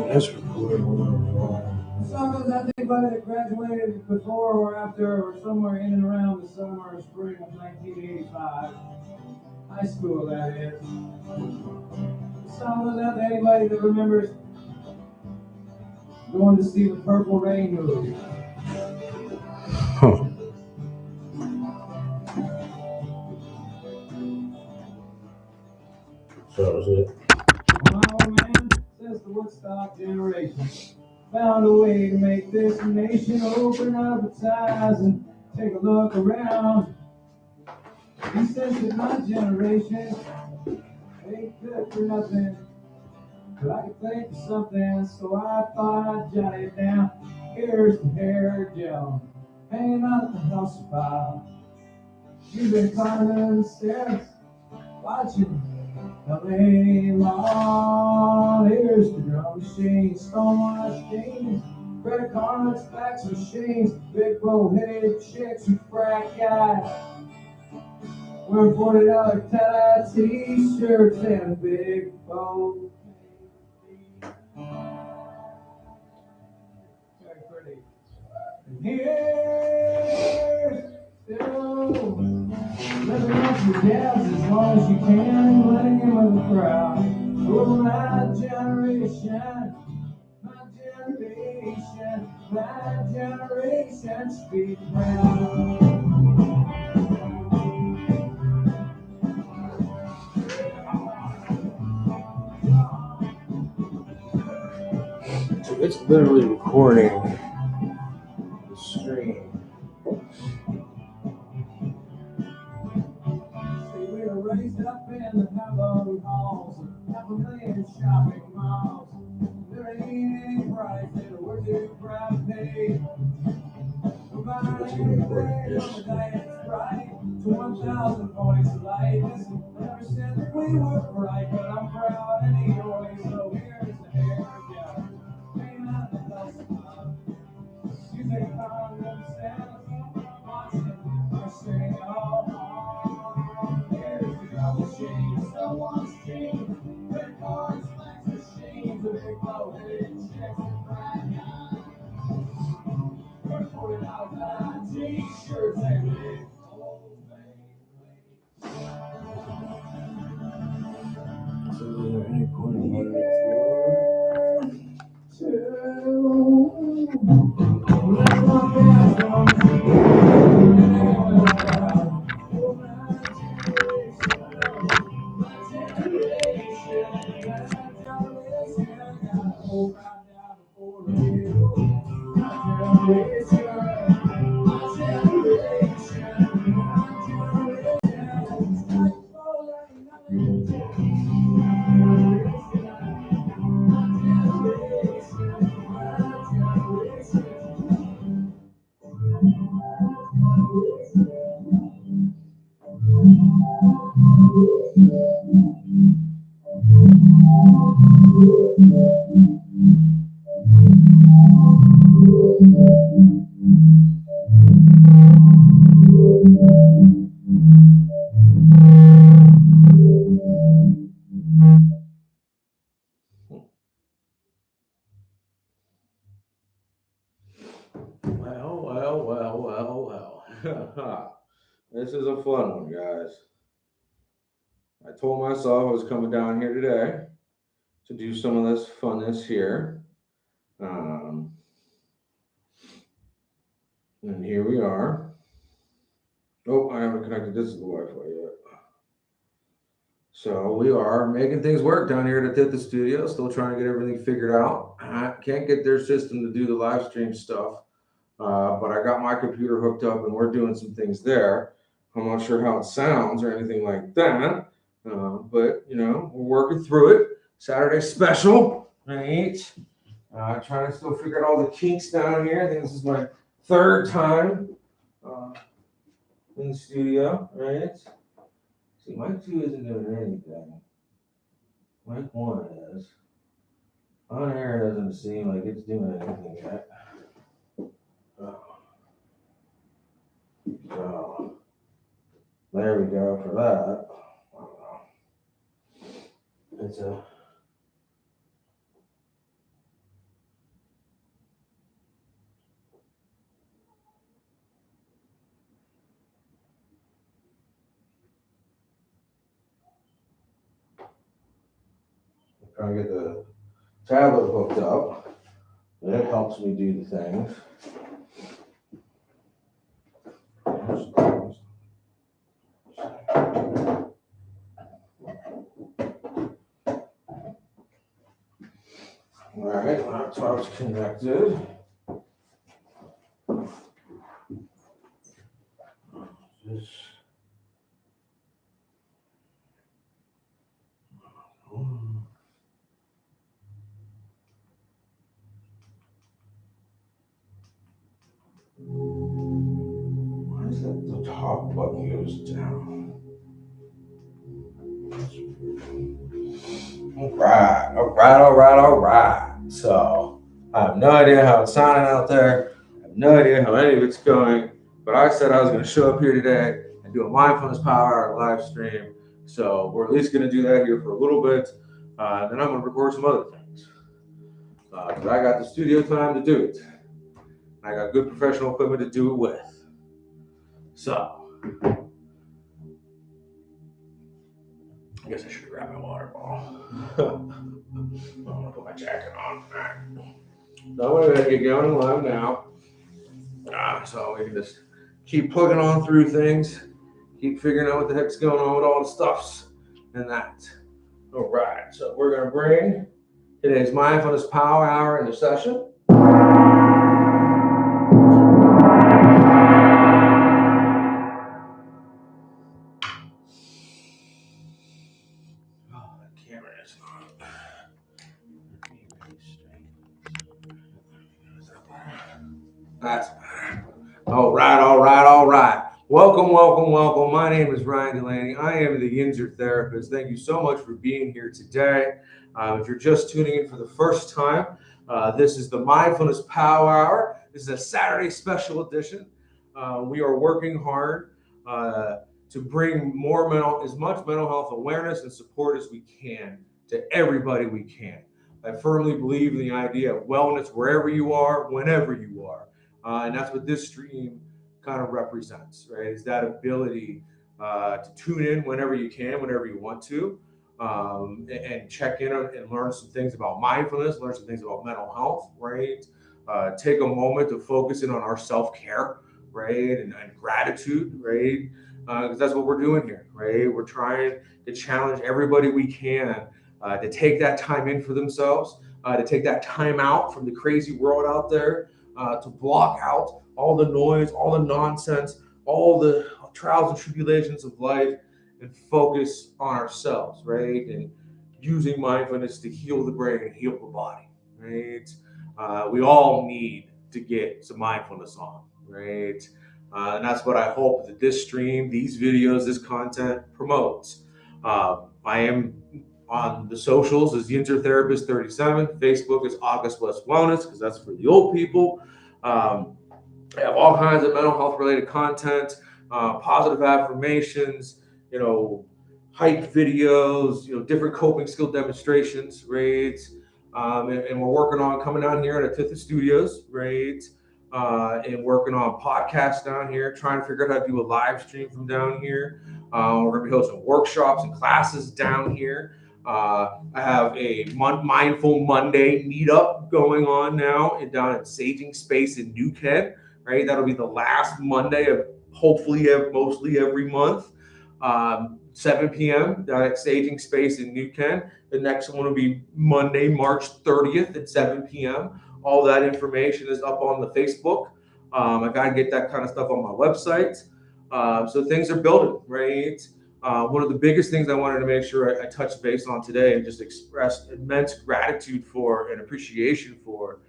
That's recording. Suckers, I think by that graduated before or after or somewhere in and around the summer or spring of 1985. High school, that is. Suckers, out to anybody that remembers going to see the Purple Rain movie. Huh. So that was it. My old man says the Woodstock generation found a way to make this nation open up its eyes and take a look around. He says that my generation ain't good for nothing, but I could think of something, so I thought I'd jot it down. Here's the hair gel hanging out at the house file. You've been climbing the stairs, watching LA long. Here's the drum machine, stonewash jeans, credit cards, fax machines, big bow-headed chicks and frat guys wearing $40 tie-dye t-shirts and a big bow. Very pretty. And here's still living up your dabs as long as you can and blending in with the crowd. Oh, my generation, my generation, speak proud. So it's literally recording the stream. See, we were raised up in the hallowed halls of 500,000 shopping malls. There ain't any price that we're too proud to pay. We're buying anything from the diet's right to 1,000 points of light. Listen, I never said that we were right, but I'm proud anyway. So here's the hair gel hanging out the house above. Music on themselves, watching or singing all on. Here's the drum machine, someone's jeans, red cards, flash machines, a big bow-headed chicks and fried guys. $40 t-shirts and big old things. So is there any point in letting it well. This is a fun one, guys. I told myself I was coming down here today to do some of this funness here. And here we are. Oh, I haven't connected this to the Wi-Fi yet. So we are making things work down here at the studio, still trying to get everything figured out. I can't get their system to do the live stream stuff, but I got my computer hooked up and we're doing some things there. I'm not sure how it sounds or anything like that, but you know, we're working through it. Saturday special, right? Trying to still figure out all the kinks down here. I think this is my third time in the studio, right? See, mic 2 isn't doing anything. Mic 1 is. On air doesn't seem like it's doing anything yet. So, there we go for that. I don't know. It's a trying to get the tablet hooked up. That helps me do the things. All right, laptop's connected. Why is that the top button goes down? All right. So I have no idea how it's sounding out there. I have no idea how any of it's going. But I said I was going to show up here today and do a mindfulness power hour live stream. So we're at least going to do that here for a little bit. Then I'm going to record some other things. Because I got the studio time to do it. I got good professional equipment to do it with. So I guess I should grab my water bottle. I'm gonna put my jacket on. All right. So I'm gonna get going live now. So we can just keep plugging on through things, keep figuring out what the heck's going on with all the stuffs and that. All right. So we're gonna bring today's mindfulness power hour into session. That's better. All right. Welcome. My name is Ryan Delaney. I am the yinz therapist. Thank you so much for being here today. If you're just tuning in for the first time, this is the Mindfulness Power Hour. This is a Saturday special edition. We are working hard to bring as much mental health awareness and support as we can to everybody we can. I firmly believe in the idea of wellness wherever you are, whenever you are. And that's what this stream kind of represents, right? Is that ability to tune in whenever you can, whenever you want to, and check in and learn some things about mindfulness, learn some things about mental health, right? Take a moment to focus in on our self-care, right? And gratitude, right? Because that's what we're doing here, right? We're trying to challenge everybody we can to take that time in for themselves, to take that time out from the crazy world out there, to block out all the noise, all the nonsense, all the trials and tribulations of life, and focus on ourselves, right? And using mindfulness to heal the brain and heal the body, right? We all need to get some mindfulness on, right? And that's what I hope that this stream, these videos, this content promotes. I am on the socials as yinz therapist 37. Facebook is August West Wellness because that's for the old people. I have all kinds of mental health related content, positive affirmations, hype videos, different coping skill demonstrations, right? And we're working on coming down here at Fifth Studios, right? And working on podcasts down here, trying to figure out how to do a live stream from down here. We're going to be hosting workshops and classes down here. I have a Mindful Monday meetup going on now down at Saging Space in New Kent, right? That'll be the last Monday of hopefully mostly every month. 7 p.m. down at Saging Space in New Kent. The next one will be Monday, March 30th at 7 p.m. All that information is up on the Facebook. I got to get that kind of stuff on my website. So things are building, right? One of the biggest things I wanted to make sure I touched base on today and just express immense gratitude for and appreciation for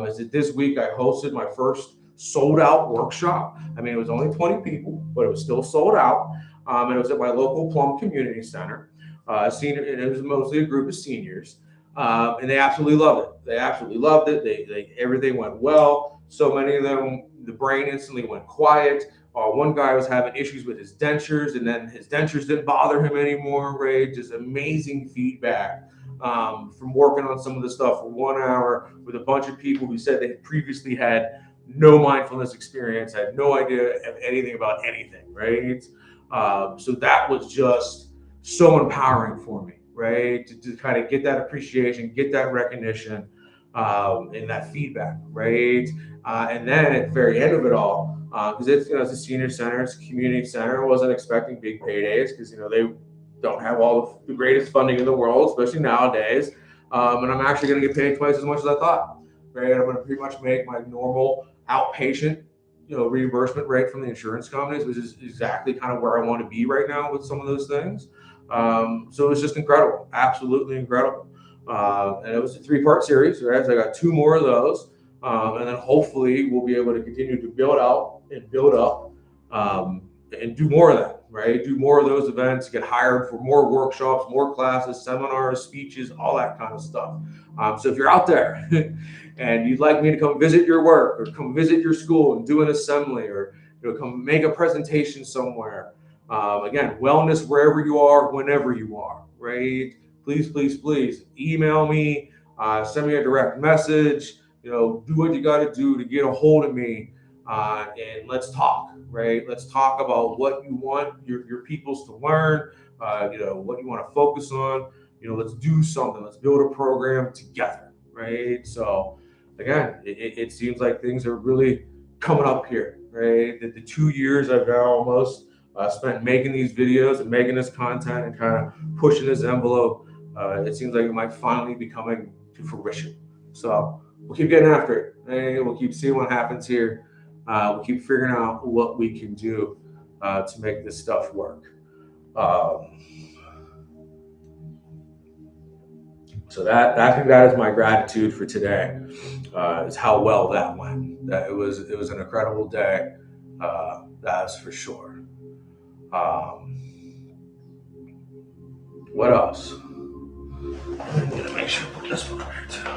is that this week I hosted my first sold out workshop. I mean, it was only 20 people, but it was still sold out. And it was at my local Plum Community Center. And it was mostly a group of seniors. And they absolutely loved it. Everything went well. So many of them, the brain instantly went quiet. One guy was having issues with his dentures, and then his dentures didn't bother him anymore, right? Just amazing feedback from working on some of the stuff for 1 hour with a bunch of people who said they previously had no mindfulness experience, had no idea of anything about anything, right? So that was just so empowering for me, right? To kind of get that appreciation, get that recognition, and that feedback, right? And then at the very end of it all, because it's a senior center, it's a community center. I wasn't expecting big paydays because they don't have all the greatest funding in the world, especially nowadays. And I'm actually going to get paid twice as much as I thought, right? I'm going to pretty much make my normal outpatient, reimbursement rate from the insurance companies, which is exactly kind of where I want to be right now with some of those things. So it's just incredible, absolutely incredible. And it was a 3-part series, right? So I got 2 more of those. And then hopefully we'll be able to continue to build out and build up, and do more of that, right? Do more of those events, get hired for more workshops, more classes, seminars, speeches, all that kind of stuff. So if you're out there and you'd like me to come visit your work or come visit your school and do an assembly, or come make a presentation somewhere, again, wellness wherever you are, whenever you are, right? Please email me, send me a direct message. Do what you got to do to get a hold of me, and let's talk, right? Let's talk about what you want your peoples to learn, what you want to focus on. Let's do something. Let's build a program together, right? So again, it seems like things are really coming up here, right? The 2 years I've now almost spent making these videos and making this content and kind of pushing this envelope, it seems like it might finally be coming to fruition. So we'll keep getting after it. Right? We'll keep seeing what happens here. We'll keep figuring out what we can do to make this stuff work. So that is my gratitude for today. Is how well that went. It was an incredible day. That's for sure. What else? I'm gonna make sure I put this one up here too.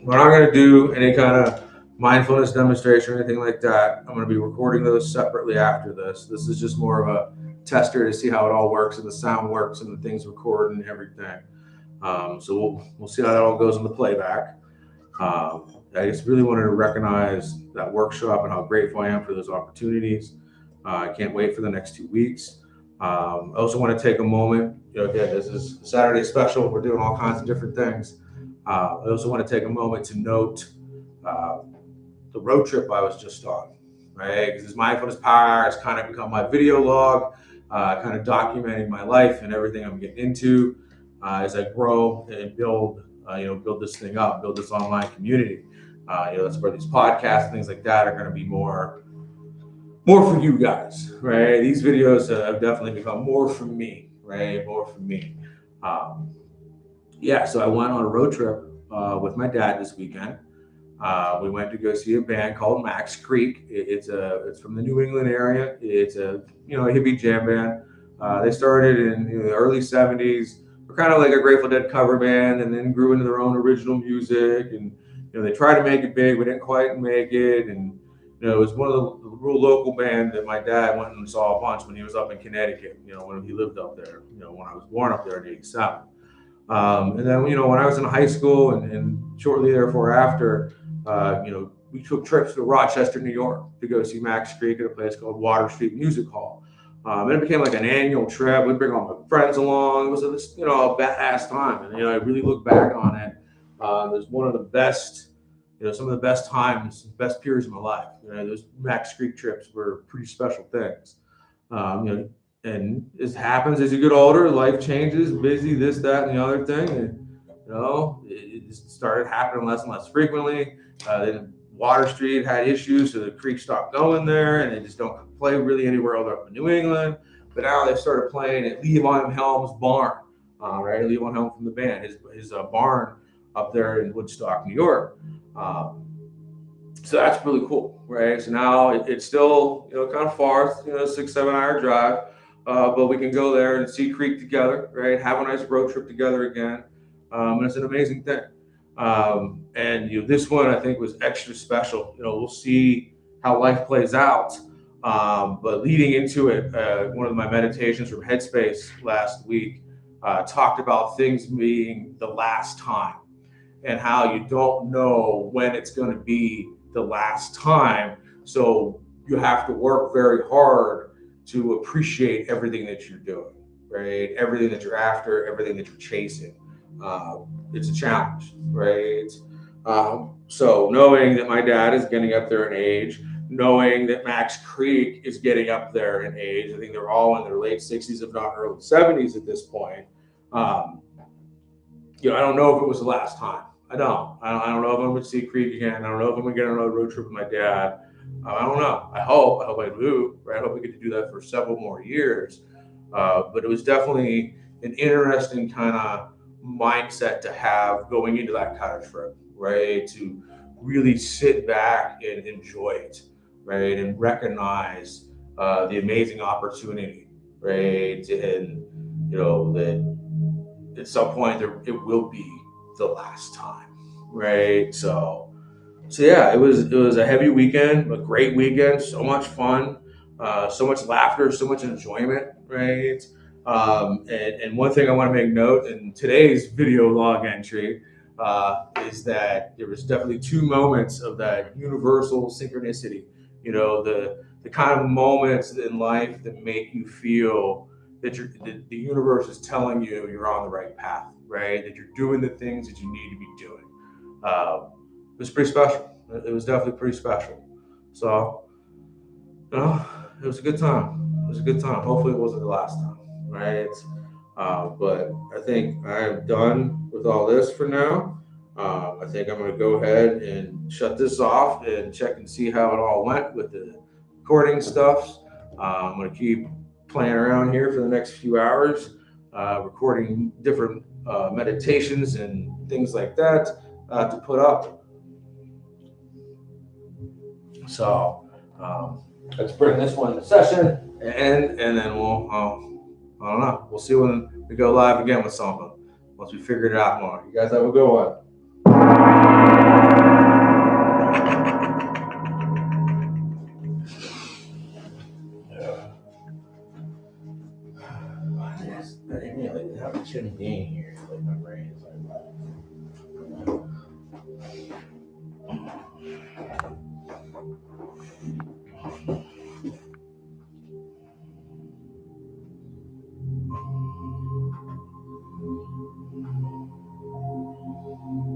We're not going to do any kind of mindfulness demonstration or anything like that. I'm going to be recording those separately after this. This is just more of a tester to see how it all works and the sound works and the things record and everything. So we'll see how that all goes in the playback. I just really wanted to recognize that workshop and how grateful I am for those opportunities. I can't wait for the next 2 weeks. I also want to take a moment. Again, this is Saturday special. We're doing all kinds of different things. I also want to take a moment to note the road trip I was just on, right? Because this mindfulness power hour has kind of become my video log, kind of documenting my life and everything I'm getting into as I grow and build this thing up, build this online community. That's where these podcasts and things like that are going to be more for you guys, right? These videos have definitely become more for me, right? More for me. So I went on a road trip with my dad this weekend. We went to go see a band called Max Creek. It's from the New England area. It's a hippie jam band. They started in the early 70s. We're kind of like a Grateful Dead cover band, and then grew into their own original music. And they tried to make it big, but didn't quite make it. And it was one of the real local band that my dad went and saw a bunch when he was up in Connecticut. When he lived up there. When I was born up there in '87. And then, when I was in high school and shortly therefore after, we took trips to Rochester, New York to go see Max Creek at a place called Water Street Music Hall. And it became like an annual trip. We'd bring all my friends along. It was a badass time. And, I really look back on it. It was one of the best, some of the best times, best periods of my life. Those Max Creek trips were pretty special things. And it happens as you get older, life changes, busy, this, that, and the other thing. And, it just started happening less and less frequently. Then Water Street had issues, so the Creek stopped going there, and they just don't play really anywhere else up in New England. But now they started playing at Levon Helm's barn, right? Levon Helm from the band, his barn up there in Woodstock, New York. So that's really cool, right? So now it's still, kind of far, 6-7 hour drive. But we can go there and see Creek together, right? Have a nice road trip together again. And it's an amazing thing. And this one I think was extra special. We'll see how life plays out. But leading into it, one of my meditations from Headspace last week talked about things being the last time and how you don't know when it's going to be the last time. So you have to work very hard to appreciate everything that you're doing, right? Everything that you're after, everything that you're chasing. It's a challenge, right? So knowing that my dad is getting up there in age, knowing that Max Creek is getting up there in age, I think they're all in their late 60s, if not early 70s at this point. I don't know if it was the last time. I don't know if I'm going to see Creek again. I don't know if I'm going to get on another road trip with my dad. I don't know. I hope I do, right? I hope we get to do that for several more years. But it was definitely an interesting kind of mindset to have going into that kind of trip, right? To really sit back and enjoy it, right? And recognize the amazing opportunity, right? And, that at some point it will be the last time, right? So yeah, it was a heavy weekend, a great weekend, so much fun, so much laughter, so much enjoyment, right? And one thing I want to make note in today's video log entry is that there was definitely two moments of that universal synchronicity. The kind of moments in life that make you feel that the universe is telling you you're on the right path, right? That you're doing the things that you need to be doing. It was pretty special. It was definitely pretty special. So, it was a good time. It was a good time. Hopefully, it wasn't the last time, right? But I think I'm done with all this for now. I think I'm going to go ahead and shut this off and check and see how it all went with the recording stuff. I'm going to keep playing around here for the next few hours, recording different meditations and things like that to put up. So let's bring this one to session, and then we'll I don't know. We'll see when we go live again with something once we figure it out more. You guys have a good one. I didn't really have a tuning in here. Like my brain is like.